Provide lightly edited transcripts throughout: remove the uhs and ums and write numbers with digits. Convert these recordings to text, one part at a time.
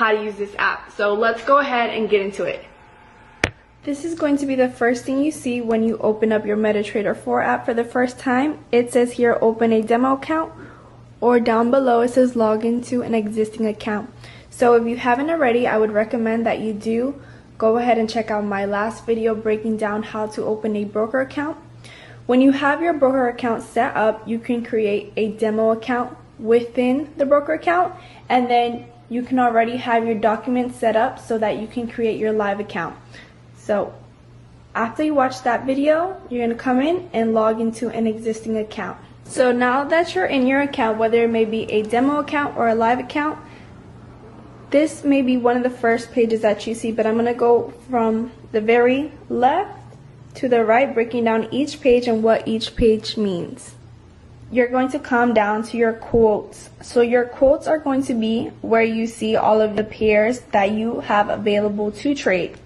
how to use this app. So let's go ahead and get into it. This is going to be the first thing you see when you open up your MetaTrader 4 app for the first time. It says here open a demo account, or down below it says log into an existing account. So if you haven't already, I would recommend that you do go ahead and check out my last video breaking down how to open a broker account. When you have your broker account set up, you can create a demo account within the broker account, and then you can already have your documents set up so that you can create your live account. So after you watch that video, you're going to come in and log into an existing account. So now that you're in your account, whether it may be a demo account or a live account, this may be one of the first pages that you see, but I'm going to go from the very left to the right, breaking down each page and what each page means. You're going to come down to your quotes. So your quotes are going to be where you see all of the pairs that you have available to trade.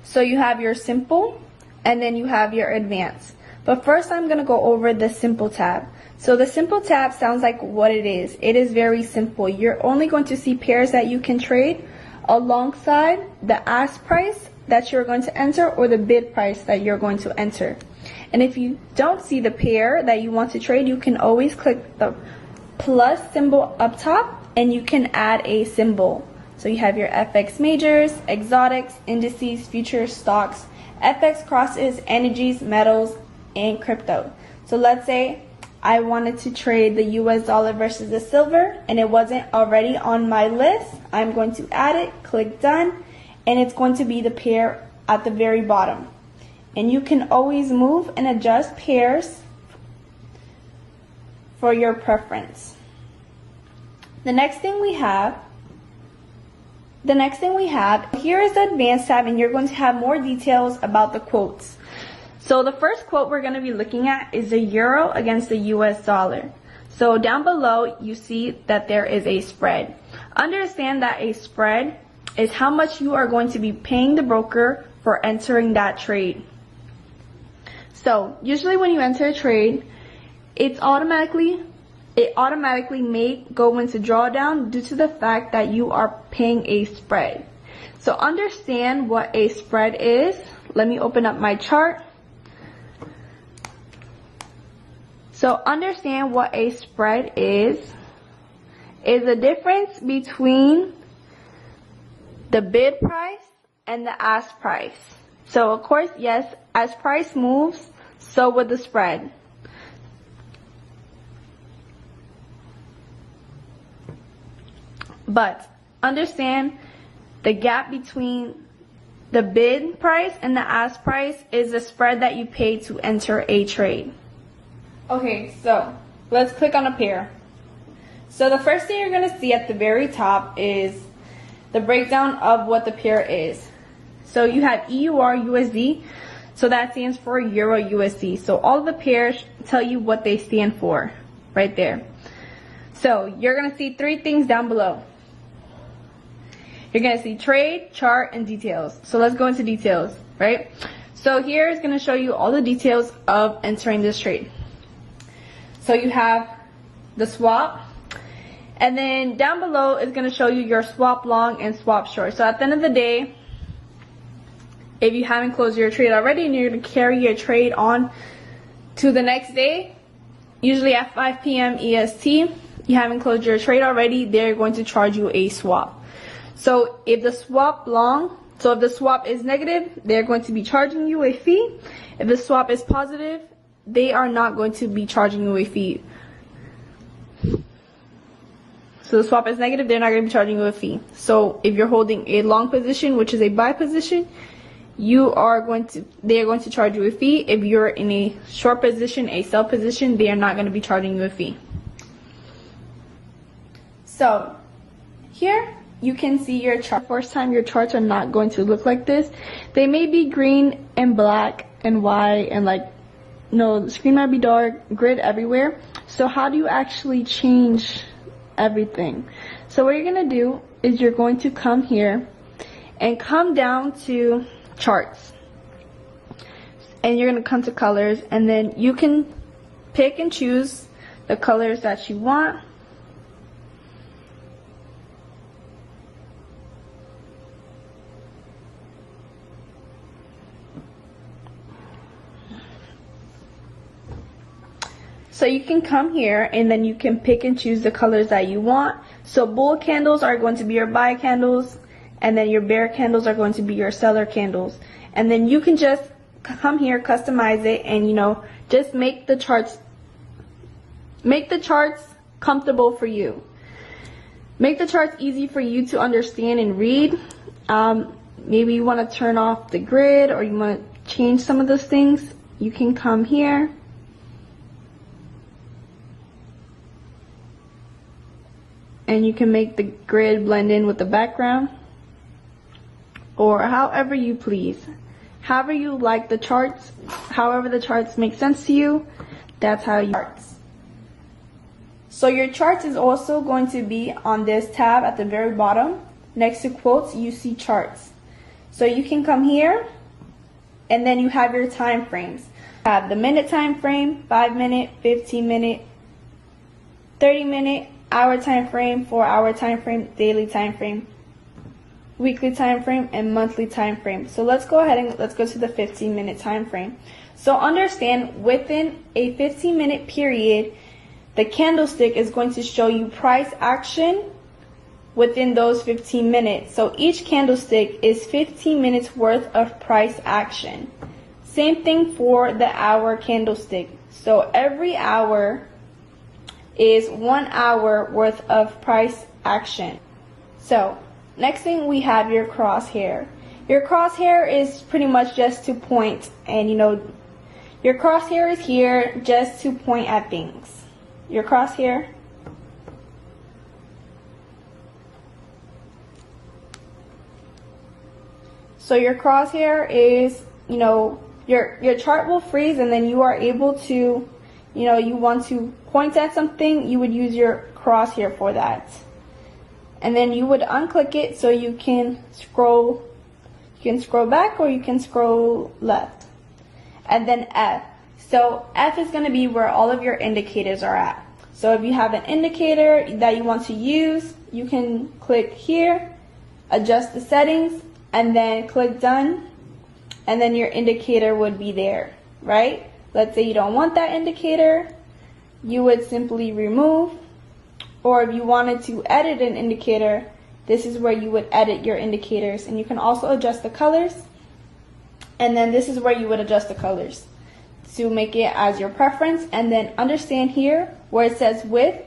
So you have your simple, and then you have your advanced. But first I'm going to go over the simple tab. So the simple tab sounds like what it is. It is very simple. You're only going to see pairs that you can trade alongside the ask price that you're going to enter or the bid price that you're going to enter. And if you don't see the pair that you want to trade, you can always click the plus symbol up top and you can add a symbol. So you have your FX majors, exotics, indices, futures, stocks, FX crosses, energies, metals, and crypto. So let's say I wanted to trade the US dollar versus the silver and it wasn't already on my list. I'm going to add it, click done, and it's going to be the pair at the very bottom. And you can always move and adjust pairs for your preference. The next thing we have here is the advanced tab, and you're going to have more details about the quotes. So the first quote we're going to be looking at is the euro against the US dollar. So down below you see that there is a spread. Understand that a spread is how much you are going to be paying the broker for entering that trade. So usually when you enter a trade, it automatically may go into drawdown due to the fact that you are paying a spread. So understand what a spread is. Let me open up my chart. So understand what a spread is the difference between the bid price and the ask price. So of course, yes, as price moves, so would the spread. But understand the gap between the bid price and the ask price is the spread that you pay to enter a trade. Okay, so let's click on a pair. So the first thing you're going to see at the very top is the breakdown of what the pair is. So you have EUR USD, so that stands for Euro USD. So all the pairs tell you what they stand for right there. So you're going to see three things down below. You're going to see trade, chart, and details. So let's go into details, right? So here is going to show you all the details of entering this trade. So you have the swap, and then down below is going to show you your swap long and swap short. So at the end of the day, if you haven't closed your trade already and you're going to carry your trade on to the next day, usually at 5 p.m. EST, you haven't closed your trade already, they're going to charge you a swap. So if the swap is negative, they're going to be charging you a fee. If the swap is positive, they are not going to be charging you a fee. So the swap is negative, they're not going to be charging you a fee. So if you're holding a long position, which is a buy position, they are going to charge you a fee. If you're in a short position, a sell position, they are not going to be charging you a fee. So here you can see your chart. First time, your charts are not going to look like this. They may be green and black and white and the screen might be dark, grid everywhere. So how do you actually change everything? So what you're going to do is you're going to come here and come down to charts, and you're going to come to colors, and then you can pick and choose the colors that you want. So you can come here and then you can pick and choose the colors that you want. So bull candles are going to be your buy candles, and then your bear candles are going to be your seller candles. And then you can just come here, customize it, and just make the charts comfortable for you. Make the charts easy for you to understand and read. Maybe you want to turn off the grid, or you want to change some of those things. You can come here. And you can make the grid blend in with the background, or however you please. However you like the charts, however the charts make sense to you, that's how you charts. So your charts is also going to be on this tab at the very bottom. Next to quotes, you see charts. So you can come here, and then you have your time frames. You have the minute time frame, 5 minute, 15 minute, 30 minute, hour time frame, 4 hour time frame, daily time frame, weekly time frame, and monthly time frame. So let's go ahead and let's go to the 15-minute time frame. So understand, within a 15-minute period, the candlestick is going to show you price action within those 15 minutes. So each candlestick is 15 minutes worth of price action. Same thing for the hour candlestick. So every hour is 1 hour worth of price action. So next thing, we have your crosshair. Your crosshair is pretty much just to point, and your crosshair is here just to point at things. Your crosshair. So your crosshair is, your chart will freeze, and then you are able to, you want to point at something, you would use your crosshair for that. And then you would unclick it so you can scroll back, or you can scroll left. And then F. So F is going to be where all of your indicators are at. So if you have an indicator that you want to use, you can click here, adjust the settings, and then click done, and then your indicator would be there, right? Let's say you don't want that indicator, you would simply remove. Or if you wanted to edit an indicator, this is where you would edit your indicators, and you can also adjust the colors. And then this is where you would adjust the colors to make it as your preference. And then understand here where it says width,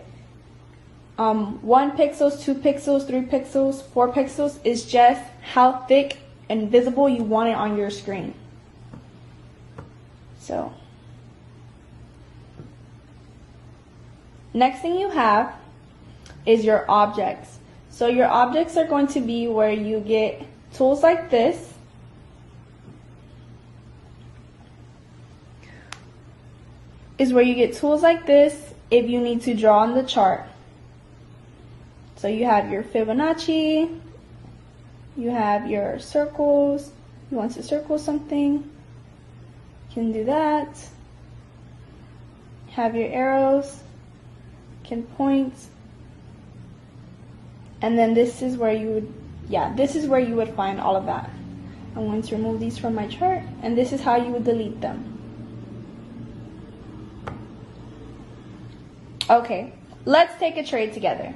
1 pixels, 2 pixels, 3 pixels, 4 pixels is just how thick and visible you want it on your screen. So next thing you have is your objects. So your objects are going to be where you get tools like this. Is where you get tools like this if you need to draw on the chart. So you have your Fibonacci, you have your circles. You want to circle something, you can do that. Have your arrows, can point. And then this is where you would find all of that. I'm going to remove these from my chart, and this is how you would delete them. Okay, let's take a trade together.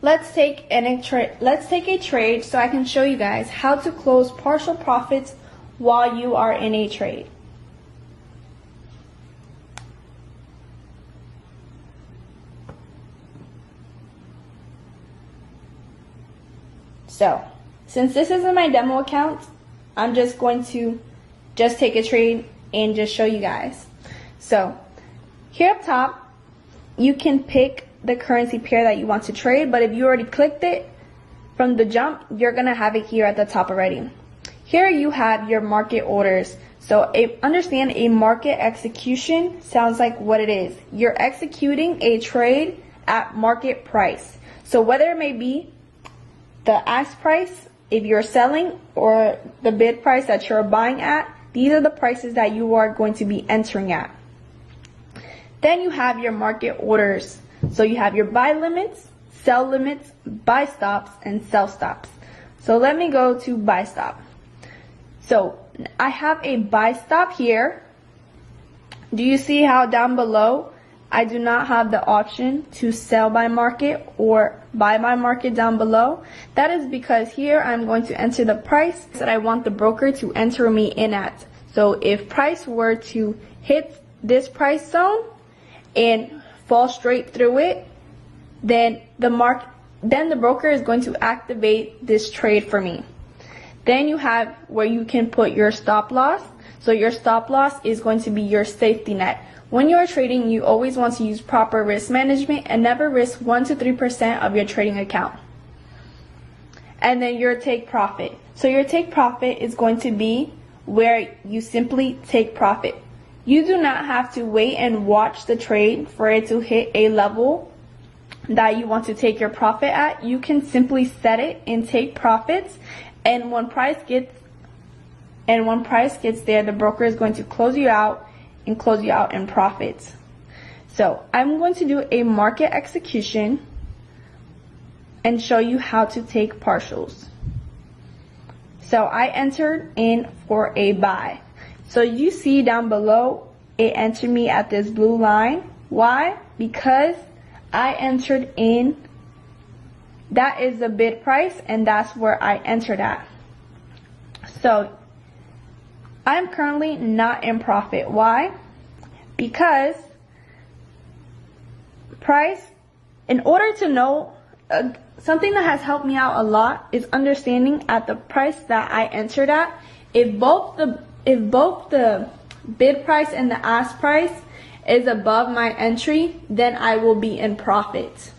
Let's take a trade so I can show you guys how to close partial profits while you are in a trade. So, since this isn't my demo account, I'm just going to take a trade and just show you guys. So, here up top, you can pick the currency pair that you want to trade, but if you already clicked it from the jump, you're gonna have it here at the top already. Here you have your market orders. So understand, a market execution sounds like what it is. You're executing a trade at market price. So whether it may be the ask price if you're selling, or the bid price that you're buying at, these are the prices that you are going to be entering at. Then you have your market orders. So you have your buy limits, sell limits, buy stops, and sell stops. So let me go to buy stop. So I have a buy stop here. Do you see how down below I do not have the option to sell by market or buy by market down below? That is because here I'm going to enter the price that I want the broker to enter me in at. So if price were to hit this price zone and fall straight through it, then the broker is going to activate this trade for me. Then you have where you can put your stop loss. So your stop loss is going to be your safety net. When you are trading, you always want to use proper risk management and never risk 1 to 3% of your trading account. And then your take profit. So your take profit is going to be where you simply take profit. You do not have to wait and watch the trade for it to hit a level that you want to take your profit at. You can simply set it and take profits, and when price gets there, the broker is going to close you out and close you out in profits. So I'm going to do a market execution and show you how to take partials. So I entered in for a buy. So you see down below, it entered me at this blue line. Why? Because I entered in, that is the bid price, and that's where I entered at. So I'm currently not in profit. Why? Because price, in order to know, something that has helped me out a lot is understanding at the price that I entered at, if both the bid price and the ask price is above my entry, then I will be in profit.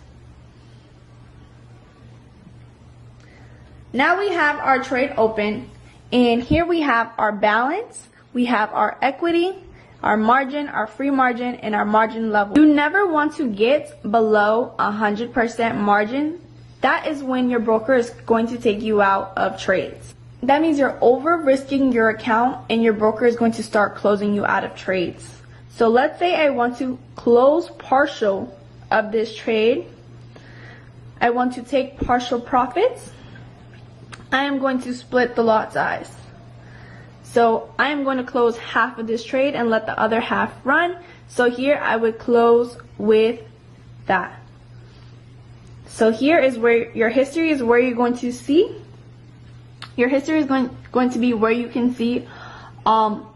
Now we have our trade open, and here we have our balance, we have our equity, our margin, our free margin, and our margin level. You never want to get below 100% margin. That is when your broker is going to take you out of trades. That means you're over risking your account and your broker is going to start closing you out of trades. So let's say I want to close partial of this trade. I want to take partial profits. I am going to split the lot size. So I am going to close half of this trade and let the other half run. So here I would close with that. So here is where your history is where you're going to see. Your history is going to be where you can see all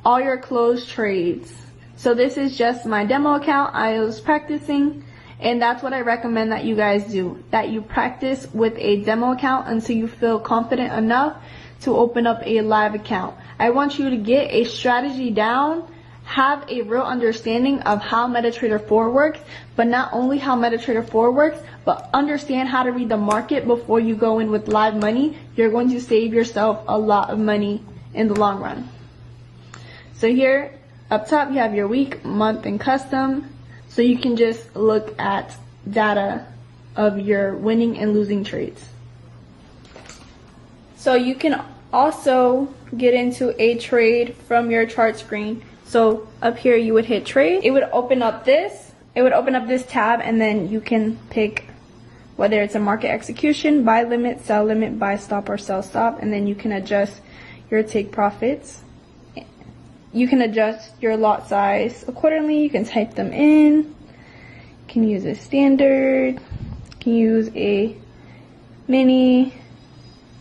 your closed trades. So this is just my demo account. I was practicing, and that's what I recommend that you guys do. That you practice with a demo account until you feel confident enough to open up a live account. I want you to get a strategy down, have a real understanding of how MetaTrader 4 works, but not only how MetaTrader 4 works, but understand how to read the market before you go in with live money. You're going to save yourself a lot of money in the long run. So here up top you have your week, month, and custom. So you can just look at data of your winning and losing trades. So you can also get into a trade from your chart screen. So up here you would hit trade. It would open up this. It would open up this tab, and then you can pick whether it's a market execution, buy limit, sell limit, buy stop, or sell stop, and then you can adjust your take profits. You can adjust your lot size accordingly. You can type them in. You can use a standard. You can use a mini. You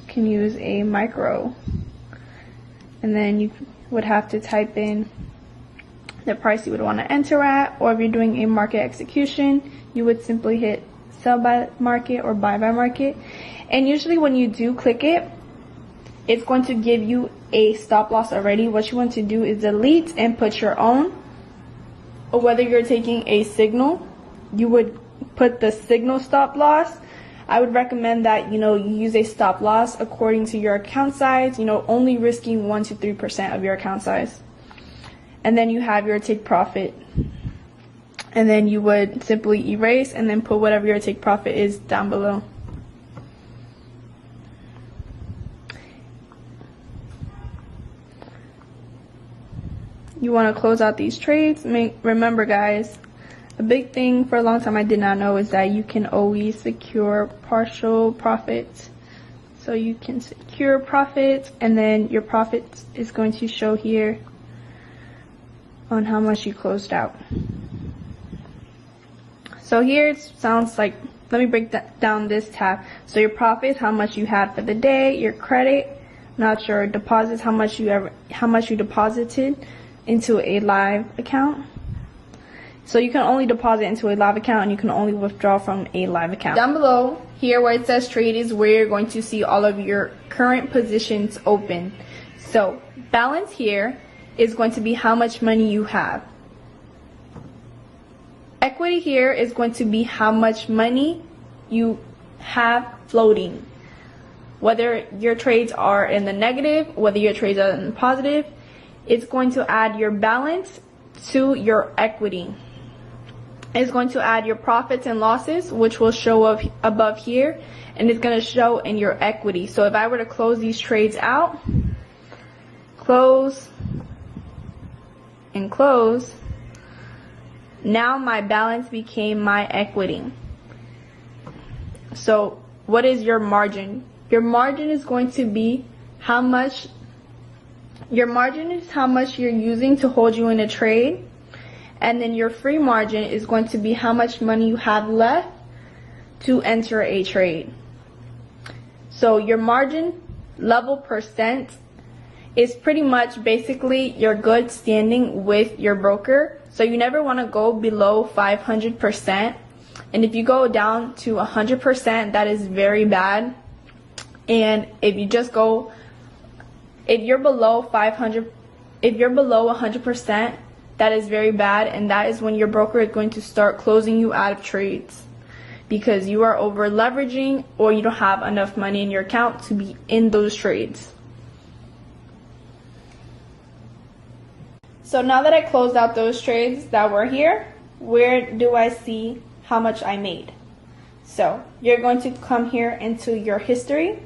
can use a micro. And then you would have to type in the price you would want to enter at, or if you're doing a market execution, you would simply hit sell by market or buy by market. And usually when you do click it, it's going to give you a stop loss already. What you want to do is delete and put your own, or whether you're taking a signal, you would put the signal stop loss. I would recommend that you use a stop loss according to your account size, only risking 1 to 3% of your account size. And then you have your take profit, and then you would simply erase and then put whatever your take profit is down below. You want to close out these trades. Remember guys, a big thing for a long time I did not know is that you can always secure partial profits. So you can secure profits, and then your profits is going to show here on how much you closed out. So here it sounds like, let me break down this tab. So your profits, how much you had for the day, your credit, not your deposits, how much you deposited into a live account. So you can only deposit into a live account, and you can only withdraw from a live account. Down below here where it says trade is where you're going to see all of your current positions open. So balance here is going to be how much money you have. Equity here is going to be how much money you have floating. Whether your trades are in the negative, whether your trades are in the positive, it's going to add your balance to your equity. It's going to add your profits and losses, which will show up above here, and it's going to show in your equity. So if I were to close these trades out, close and close, now my balance became my equity. So what is your margin? Your margin is going to be how much you're using to hold you in a trade. And then your free margin is going to be how much money you have left to enter a trade. So your margin level percent is pretty much basically your good standing with your broker. So you never want to go below 500%. And if you go down to 100%, that is very bad. And if you're below 100%, that is very bad, and that is when your broker is going to start closing you out of trades because you are over leveraging or you don't have enough money in your account to be in those trades. So now that I closed out those trades that were here, where do I see how much I made? So you're going to come here into your history,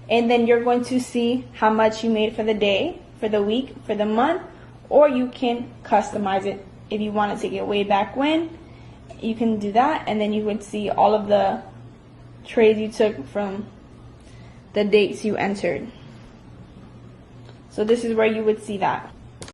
and then you're going to see how much you made for the day, for the week, for the month, or you can customize it. If you want to take it way back when, you can do that, and then you would see all of the trades you took from the dates you entered. So this is where you would see that.